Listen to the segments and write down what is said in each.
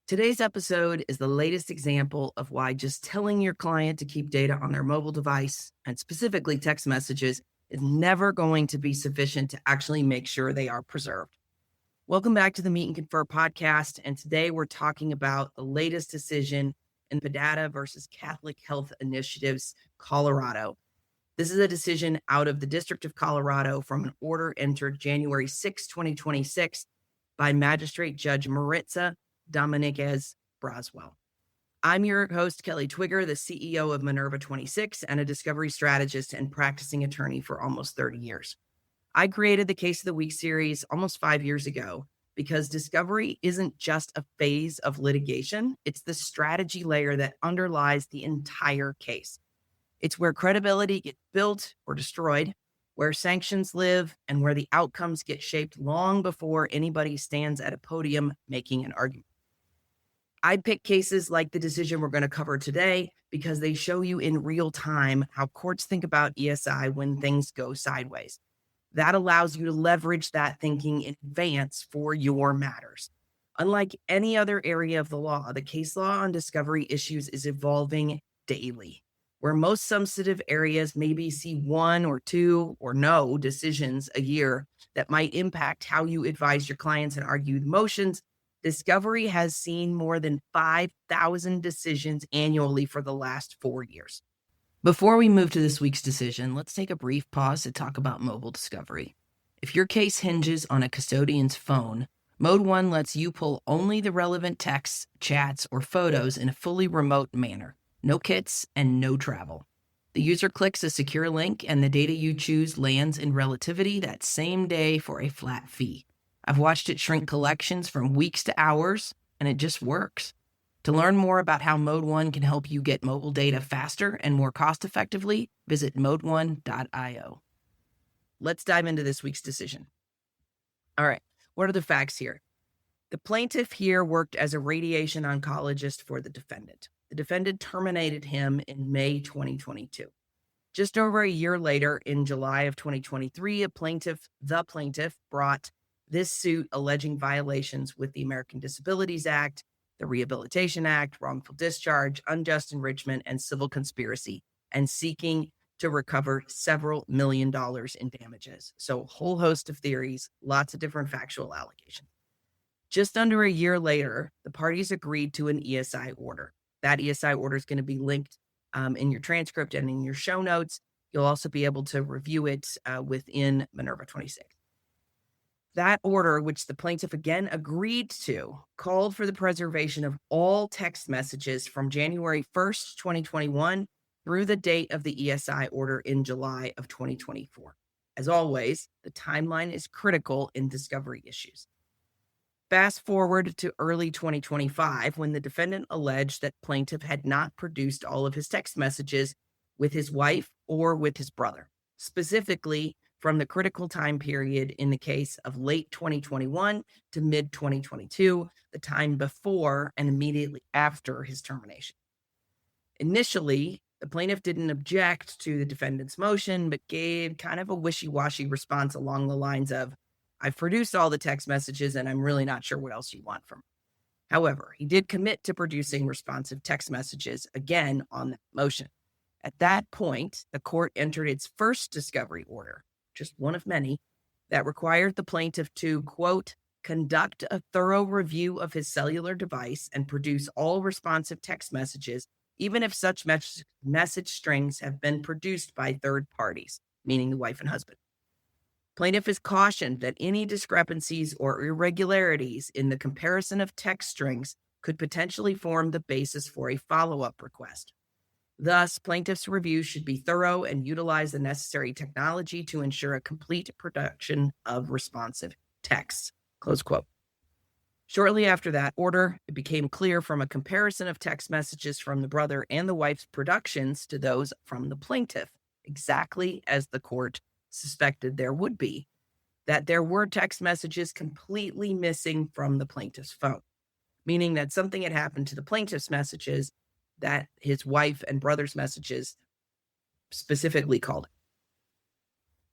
Today's episode is the latest example of why just telling your client to keep data on their mobile device, and specifically text messages, is never going to be sufficient to actually make sure they are preserved. Welcome back to the Meet and Confer podcast, and today we're talking about the latest decision in Peddada versus Catholic Health Initiatives, Colorado. This is a decision out of the District of Colorado from an order entered January 6, 2026 by Magistrate Judge Maritza Dominguez Braswell. I'm your host, Kelly Twigger, the CEO of Minerva 26 and a discovery strategist and practicing attorney for almost 30 years. I created the Case of the Week series almost 5 years ago because discovery isn't just a phase of litigation. It's the strategy layer that underlies the entire case. It's where credibility gets built or destroyed, where sanctions live, and where the outcomes get shaped long before anybody stands at a podium making an argument. I pick cases like the decision we're going to cover today because they show you in real time how courts think about ESI when things go sideways. That allows you to leverage that thinking in advance for your matters. Unlike any other area of the law, the case law on discovery issues is evolving daily. Where most sensitive areas maybe see one or two or no decisions a year that might impact how you advise your clients and argue the motions, discovery has seen more than 5,000 decisions annually for the last 4 years. Before we move to this week's decision, let's take a brief pause to talk about mobile discovery. If your case hinges on a custodian's phone, Mode 1 lets you pull only the relevant texts, chats, or photos in a fully remote manner. No kits and no travel. The user clicks a secure link and the data you choose lands in relativity that same day for a flat fee. I've watched it shrink collections from weeks to hours, and it just works. To learn more about how Mode 1 can help you get mobile data faster and more cost effectively, visit mode1.io. Let's dive into this week's decision. All right, what are the facts here? The plaintiff here worked as a radiation oncologist for the defendant. The defendant terminated him in May 2022. Just over a year later, in July of 2023, the plaintiff brought this suit alleging violations with the American Disabilities Act, the Rehabilitation Act, wrongful discharge, unjust enrichment, and civil conspiracy, and seeking to recover several $1 million in damages. So a whole host of theories, lots of different factual allegations. Just under a year later, the parties agreed to an ESI order. That ESI order is going to be linked in your transcript and in your show notes. You'll also be able to review it within Minerva 26. That order, which the plaintiff again agreed to, called for the preservation of all text messages from January 1st, 2021 through the date of the ESI order in July of 2024. As always, the timeline is critical in discovery issues. Fast forward to early 2025 when the defendant alleged that plaintiff had not produced all of his text messages with his wife or with his brother, specifically from the critical time period in the case of late 2021 to mid 2022, the time before and immediately after his termination. Initially, the plaintiff didn't object to the defendant's motion, but gave kind of a wishy-washy response along the lines of, I've produced all the text messages and I'm really not sure what else you want from me. However, he did commit to producing responsive text messages again on that motion. At that point, the court entered its first discovery order, just one of many, that required the plaintiff to, quote, conduct a thorough review of his cellular device and produce all responsive text messages, even if such message strings have been produced by third parties, meaning the wife and husband. Plaintiff is cautioned that any discrepancies or irregularities in the comparison of text strings could potentially form the basis for a follow-up request. Thus, plaintiff's review should be thorough and utilize the necessary technology to ensure a complete production of responsive texts, close quote. Shortly after that order, it became clear from a comparison of text messages from the brother and the wife's productions to those from the plaintiff, exactly as the court suspected there would be, that there were text messages completely missing from the plaintiff's phone, meaning that something had happened to the plaintiff's messages that his wife and brother's messages specifically called it.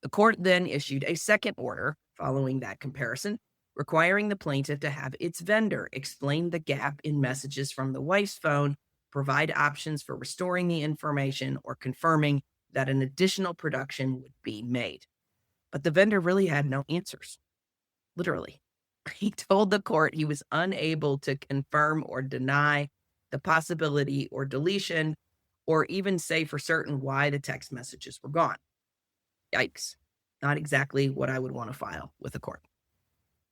The court then issued a second order following that comparison, requiring the plaintiff to have its vendor explain the gap in messages from the wife's phone, provide options for restoring the information, or confirming that an additional production would be made. But the vendor really had no answers, literally. He told the court he was unable to confirm or deny the possibility or deletion, or even say for certain why the text messages were gone. Yikes. Not exactly what I would want to file with the court.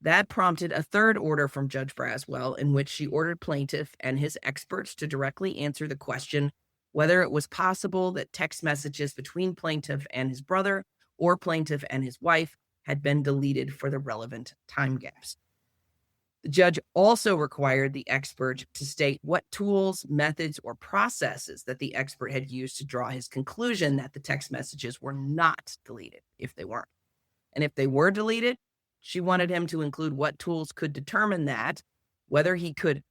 That prompted a third order from Judge Braswell, in which she ordered plaintiff and his experts to directly answer the question whether it was possible that text messages between plaintiff and his brother or plaintiff and his wife had been deleted for the relevant time gaps. The judge also required the expert to state what tools, methods, or processes that the expert had used to draw his conclusion that the text messages were not deleted, if they weren't. And if they were deleted, she wanted him to include what tools could determine that, whether he could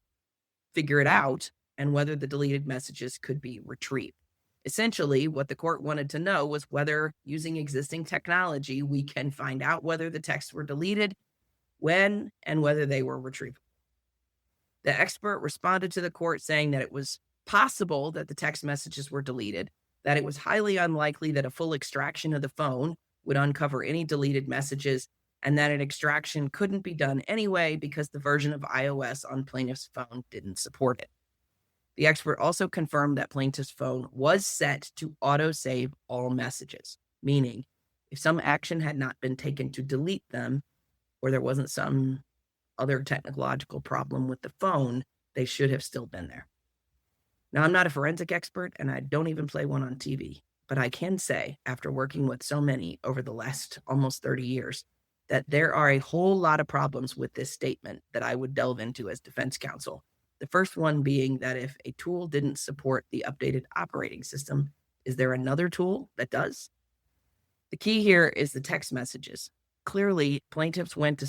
figure it out, and whether the deleted messages could be retrieved. Essentially, what the court wanted to know was whether, using existing technology, we can find out whether the texts were deleted, when, and whether they were retrievable. The expert responded to the court saying that it was possible that the text messages were deleted, that it was highly unlikely that a full extraction of the phone would uncover any deleted messages, and that an extraction couldn't be done anyway because the version of iOS on plaintiff's phone didn't support it. The expert also confirmed that plaintiff's phone was set to autosave all messages, meaning if some action had not been taken to delete them, or there wasn't some other technological problem with the phone, they should have still been there. Now, I'm not a forensic expert, and I don't even play one on TV, but I can say, after working with so many over the last almost 30 years, that there are a whole lot of problems with this statement that I would delve into as defense counsel. The first one being that if a tool didn't support the updated operating system, is there another tool that does? The key here is the text messages. Clearly, the plaintiff went to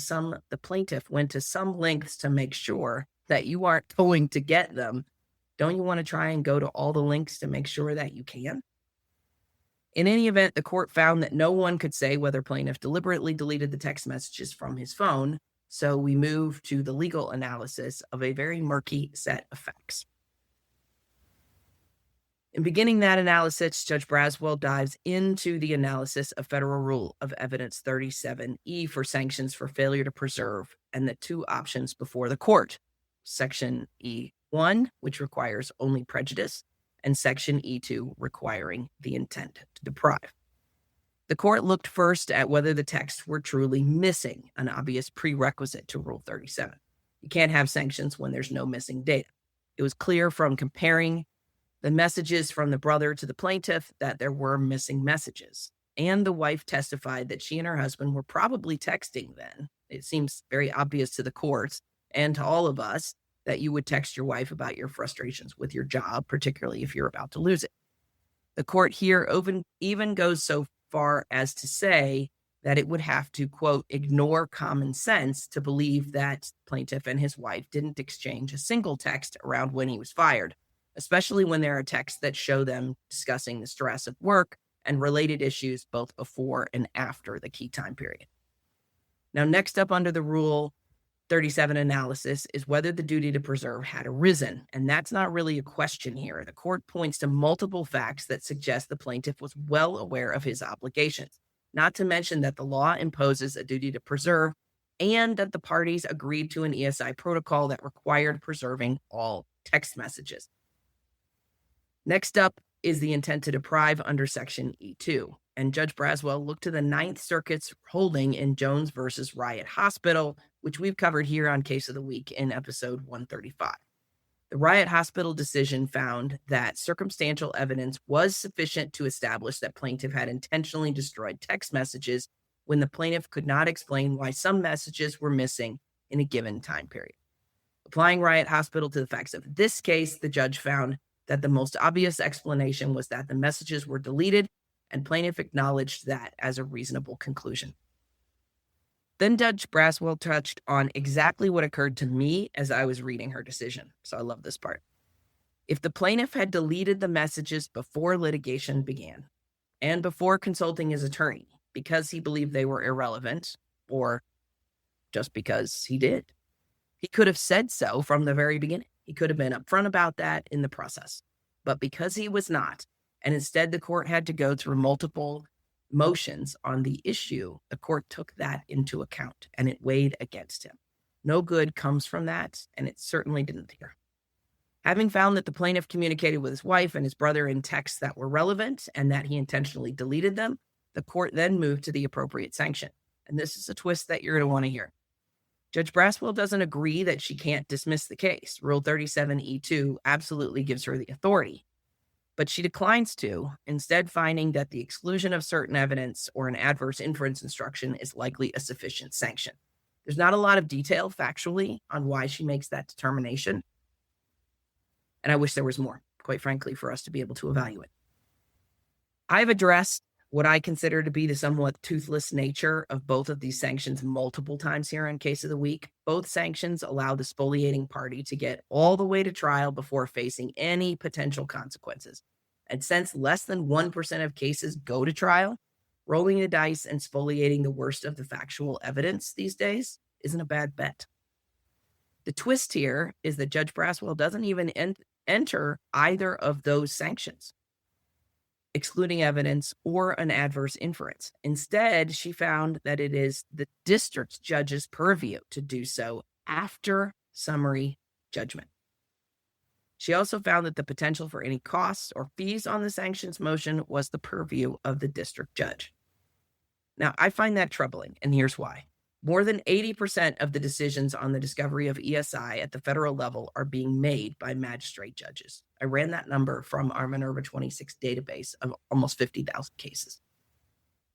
some lengths to make sure that you aren't going to get them. Don't you want to try and go to all the links to make sure that you can? In any event, the court found that no one could say whether plaintiff deliberately deleted the text messages from his phone, so we move to the legal analysis of a very murky set of facts. In beginning that analysis, Judge Braswell dives into the analysis of Federal Rule of Evidence 37E for sanctions for failure to preserve and the two options before the court, Section E1, which requires only prejudice, and Section E2, requiring the intent to deprive. The court looked first at whether the texts were truly missing, an obvious prerequisite to Rule 37. You can't have sanctions when there's no missing data. It was clear from comparing the messages from the brother to the plaintiff that there were missing messages. And the wife testified that she and her husband were probably texting then. It seems very obvious to the courts and to all of us that you would text your wife about your frustrations with your job, particularly if you're about to lose it. The court here even goes so far as to say that it would have to, quote, ignore common sense to believe that plaintiff and his wife didn't exchange a single text around when he was fired, especially when there are texts that show them discussing the stress of work and related issues both before and after the key time period. Now, next up under the Rule 37 analysis is whether the duty to preserve had arisen, and that's not really a question here. The court points to multiple facts that suggest the plaintiff was well aware of his obligations, not to mention that the law imposes a duty to preserve and that the parties agreed to an ESI protocol that required preserving all text messages. Next up is the intent to deprive under Section E2, and Judge Braswell looked to the Ninth Circuit's holding in Jones versus Riot Hospital, which we've covered here on Case of the Week in episode 135. The Riot Hospital decision found that circumstantial evidence was sufficient to establish that plaintiff had intentionally destroyed text messages when the plaintiff could not explain why some messages were missing in a given time period. Applying Riot Hospital to the facts of this case, the judge found that the most obvious explanation was that the messages were deleted, and plaintiff acknowledged that as a reasonable conclusion. Then Judge Braswell touched on exactly what occurred to me as I was reading her decision, so I love this part. If the plaintiff had deleted the messages before litigation began and before consulting his attorney because he believed they were irrelevant or just because he did. He could have said so from the very beginning. He could have been upfront about that in the process. But because he was not, and instead the court had to go through multiple motions on the issue, the court took that into account and it weighed against him. No good comes from that, and it certainly didn't here. Having found that the plaintiff communicated with his wife and his brother in texts that were relevant and that he intentionally deleted them, the court then moved to the appropriate sanction. And this is a twist that you're going to want to hear. Judge Braswell doesn't agree that she can't dismiss the case. Rule 37E2 absolutely gives her the authority, but she declines to, instead finding that the exclusion of certain evidence or an adverse inference instruction is likely a sufficient sanction. There's not a lot of detail factually on why she makes that determination, and I wish there was more, quite frankly, for us to be able to evaluate. I've addressed what I consider to be the somewhat toothless nature of both of these sanctions multiple times here on Case of the Week. Both sanctions allow the spoliating party to get all the way to trial before facing any potential consequences. And since less than 1% of cases go to trial, rolling the dice and spoliating the worst of the factual evidence these days isn't a bad bet. The twist here is that Judge Braswell doesn't even enter either of those sanctions, excluding evidence or an adverse inference. Instead, she found that it is the district judge's purview to do so after summary judgment. She also found that the potential for any costs or fees on the sanctions motion was the purview of the district judge. Now, I find that troubling, and here's why. More than 80% of the decisions on the discovery of ESI at the federal level are being made by magistrate judges. I ran that number from our Minerva 26 database of almost 50,000 cases.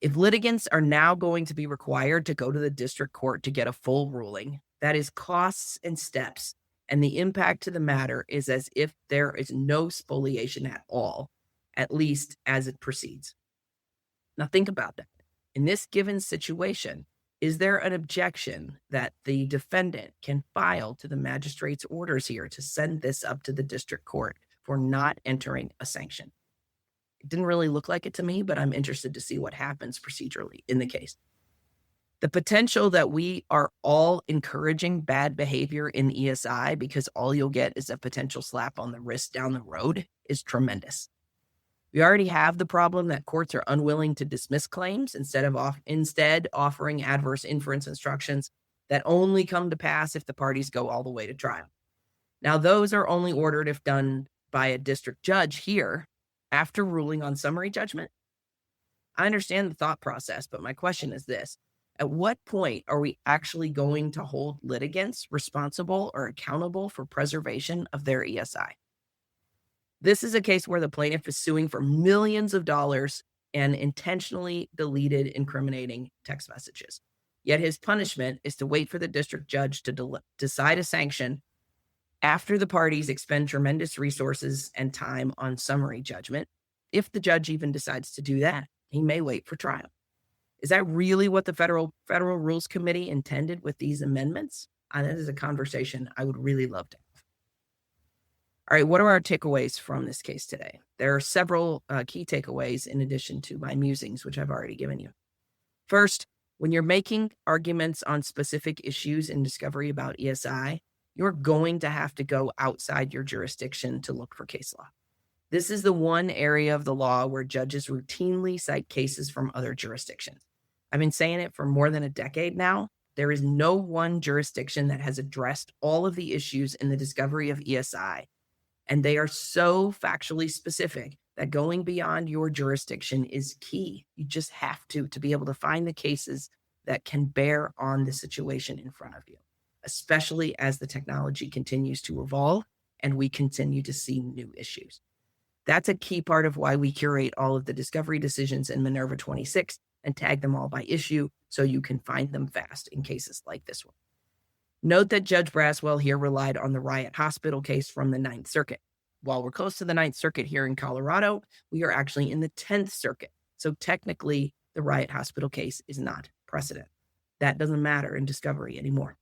If litigants are now going to be required to go to the district court to get a full ruling, that is costs and steps, and the impact to the matter is as if there is no spoliation at all, at least as it proceeds. Now think about that. In this given situation, is there an objection that the defendant can file to the magistrate's orders here to send this up to the district court for not entering a sanction? It didn't really look like it to me, but I'm interested to see what happens procedurally in the case. The potential that we are all encouraging bad behavior in ESI because all you'll get is a potential slap on the wrist down the road is tremendous. We already have the problem that courts are unwilling to dismiss claims instead offering adverse inference instructions that only come to pass if the parties go all the way to trial. Now, those are only ordered if done by a district judge here after ruling on summary judgment. I understand the thought process, but my question is this. At what point are we actually going to hold litigants responsible or accountable for preservation of their ESI? This is a case where the plaintiff is suing for millions of dollars and intentionally deleted incriminating text messages. Yet his punishment is to wait for the district judge to decide a sanction after the parties expend tremendous resources and time on summary judgment. If the judge even decides to do that, he may wait for trial. Is that really what the Federal Rules Committee intended with these amendments? That is a conversation I would really love to have. All right, what are our takeaways from this case today? There are several key takeaways in addition to my musings, which I've already given you. First, when you're making arguments on specific issues in discovery about ESI, you're going to have to go outside your jurisdiction to look for case law. This is the one area of the law where judges routinely cite cases from other jurisdictions. I've been saying it for more than a decade now. There is no one jurisdiction that has addressed all of the issues in the discovery of ESI. And they are so factually specific that going beyond your jurisdiction is key. You just have to be able to find the cases that can bear on the situation in front of you, especially as the technology continues to evolve and we continue to see new issues. That's a key part of why we curate all of the discovery decisions in Minerva 26 and tag them all by issue so you can find them fast in cases like this one. Note that Judge Braswell here relied on the Riot Hospital case from the Ninth Circuit. While we're close to the Ninth Circuit here in Colorado, we are actually in the 10th Circuit. So technically, the Riot Hospital case is not precedent. That doesn't matter in discovery anymore.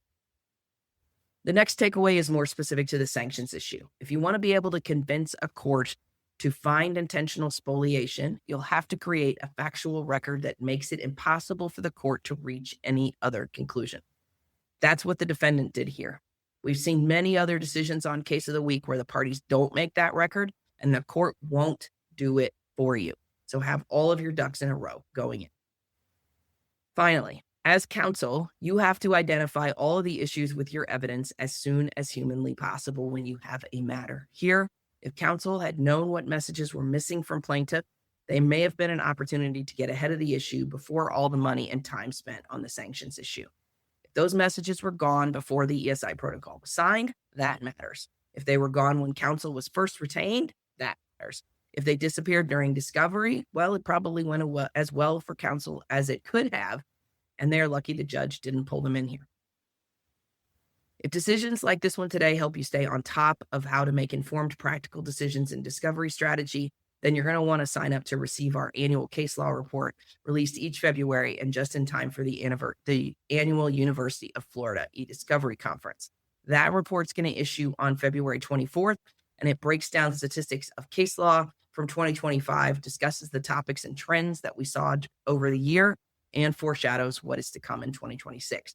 The next takeaway is more specific to the sanctions issue. If you want to be able to convince a court to find intentional spoliation, you'll have to create a factual record that makes it impossible for the court to reach any other conclusion. That's what the defendant did here. We've seen many other decisions on case of the week where the parties don't make that record and the court won't do it for you. So have all of your ducks in a row going in. Finally, as counsel, you have to identify all of the issues with your evidence as soon as humanly possible when you have a matter. Here, if counsel had known what messages were missing from plaintiff, they may have been an opportunity to get ahead of the issue before all the money and time spent on the sanctions issue. If those messages were gone before the ESI protocol was signed, that matters. If they were gone when counsel was first retained, that matters. If they disappeared during discovery, well, it probably went as well for counsel as it could have, and they're lucky the judge didn't pull them in here. If decisions like this one today help you stay on top of how to make informed practical decisions in discovery strategy, then you're going to want to sign up to receive our annual case law report released each February and just in time for the annual University of Florida e-discovery conference. That report's going to issue on February 24th, and it breaks down statistics of case law from 2025, discusses the topics and trends that we saw over the year, and foreshadows what is to come in 2026.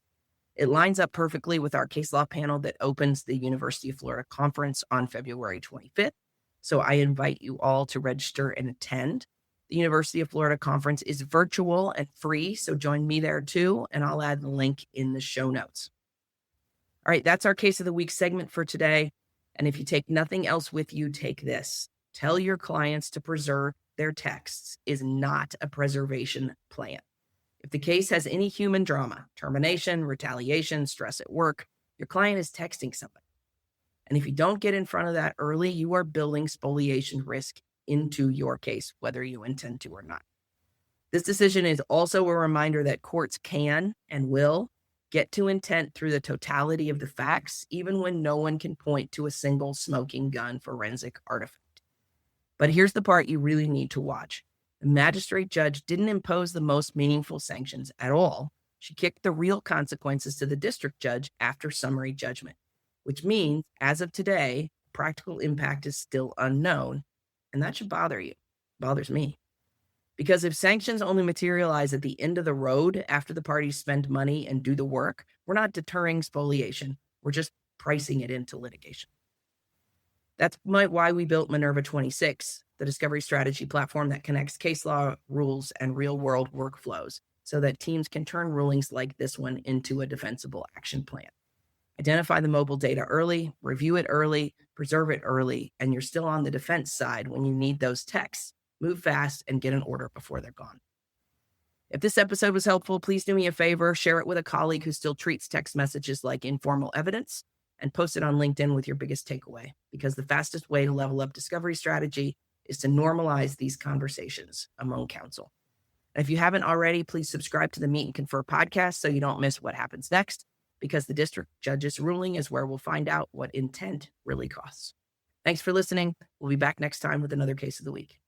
It lines up perfectly with our case law panel that opens the University of Florida conference on February 25th. So I invite you all to register and attend. The University of Florida conference is virtual and free, so join me there too, and I'll add the link in the show notes. All right, that's our case of the week segment for today. And if you take nothing else with you, take this. Tell your clients to preserve their texts is not a preservation plan. If the case has any human drama, termination, retaliation, stress at work, your client is texting somebody. And if you don't get in front of that early, you are building spoliation risk into your case, whether you intend to or not. This decision is also a reminder that courts can and will get to intent through the totality of the facts, even when no one can point to a single smoking gun forensic artifact. But here's the part you really need to watch. The magistrate judge didn't impose the most meaningful sanctions at all. She kicked the real consequences to the district judge after summary judgment, which means, as of today, practical impact is still unknown, and that should bother you. It bothers me. Because if sanctions only materialize at the end of the road after the parties spend money and do the work, we're not deterring spoliation. We're just pricing it into litigation. That's why we built Minerva 26, the discovery strategy platform that connects case law rules and real-world workflows so that teams can turn rulings like this one into a defensible action plan. Identify the mobile data early, review it early, preserve it early, and you're still on the defense side when you need those texts. Move fast and get an order before they're gone. If this episode was helpful, please do me a favor, share it with a colleague who still treats text messages like informal evidence, and post it on LinkedIn with your biggest takeaway, because the fastest way to level up discovery strategy is to normalize these conversations among counsel. And if you haven't already, please subscribe to the Meet and Confer podcast so you don't miss what happens next, because the district judge's ruling is where we'll find out what intent really costs. Thanks for listening. We'll be back next time with another case of the week.